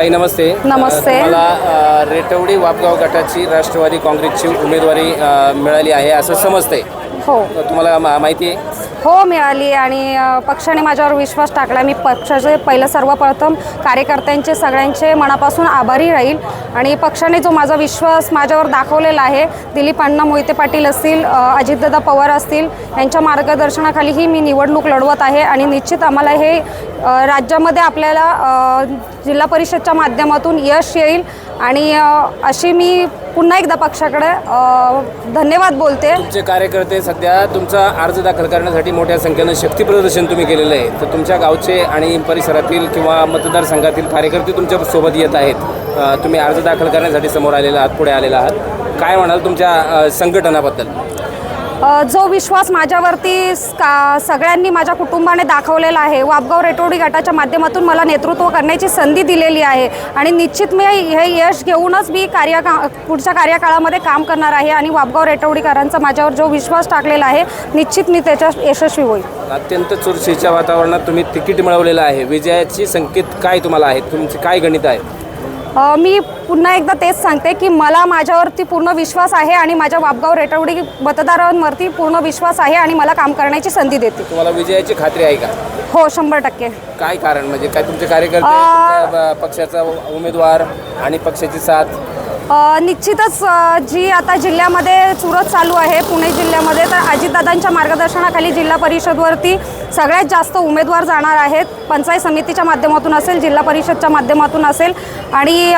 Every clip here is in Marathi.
ताई नमस्ते. नमस्ते. मला रेटवडी वापगाव गटाची राष्ट्रवादी काँग्रेसची उमेदवारी मिळाली आहे असं समजतंय. हो तुम्हाला माहिती आहे? हो मिळाली आणि पक्षाने माझ्यावर विश्वास टाकला. मी पक्षाचे सर्वप्रथम कार्यकर्त्यांचे सगळ्यांचे मनापासून आभारी राहील आणि पक्षाने जो माझा विश्वास माझ्यावर दाखवलेला आहे, दिलीप अण्णा मोहिते पाटील असतील, अजितदादा पवार असतील, यांच्या मार्गदर्शनाखालीही मी निवडणूक लढवत आहे आणि निश्चित आम्हाला हे राज्यामध्ये आपल्याला जिल्हा परिषदच्या माध्यमातून यश येईल आणि अशी मी पुन्हा एकदा पक्षाकडे धन्यवाद बोलते. तुमचे कार्यकर्ते सध्या तुमचा अर्ज दाखल करण्यासाठी मोठ्या संख्येनं शक्ती प्रदर्शन तुम्ही केलेलं आहे, तर तुमच्या गावचे आणि परिसरातील किंवा मतदारसंघातील कार्यकर्ते तुमच्या सोबत येत आहेत. तुम्ही अर्ज दाखल करण्यासाठी समोर आलेला आहात, पुढे आलेला आहात. काय म्हणाल तुमच्या संघटनाबद्दल? जो विश्वास माझ्यावरती सगळ्यांनी माझ्या कुटुंबाने दाखवलेला आहे, वापगाव रेटवडी गटाच्या माध्यमातून मला नेतृत्व करण्याची संधी दिलेली आहे आणि निश्चित मी हे यश घेऊनच मी पुढच्या कार्यकाळामध्ये काम करणार आहे आणि वापगाव रेटवडीकरांचा माझ्यावर जो विश्वास टाकलेला आहे, निश्चित मी त्याच्यात यशस्वी होईल. अत्यंत चुरशीच्या वातावरणात तुम्ही तिकीट मिळवलेलं आहे. विजयाची संकेत काय तुम्हाला आहेत? तुमचे काय गणित आहे? मी पुन्हा एकदा तेच सांगते की मला माझ्यावरती पूर्ण विश्वास आहे आणि माझ्या वापगाव रेटवडी मतदारांवरती पूर्ण विश्वास आहे आणि मला काम करण्याची संधी देते. तुम्हाला विजयाची खात्री आहे का? हो 100%. काय कारण म्हणजे काय तुमचे कार्यकर्ते, पक्षाचा उमेदवार आणि पक्षाची साथ? निश्चितच जी आता जिल्ह्यामध्ये चुरस चालू आहे पुणे जिल्ह्यामध्ये, तर अजितदादांच्या मार्गदर्शनाखाली जिल्हा परिषदवरती सगळ्यात जास्त उमेदवार जाणार आहेत. पंचायत समितीच्या माध्यमातून असेल, जिल्हा परिषदच्या माध्यमातून असेल आणि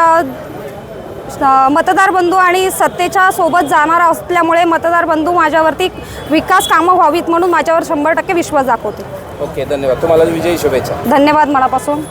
मतदार बंधू आणि सत्तेच्या सोबत जाणार असल्यामुळे मतदार बंधू माझ्यावरती विकास कामं व्हावीत म्हणून माझ्यावर 100% विश्वास दाखवते. ओके, धन्यवाद. तुम्हाला विजयी शुभेच्छा. धन्यवाद मनापासून.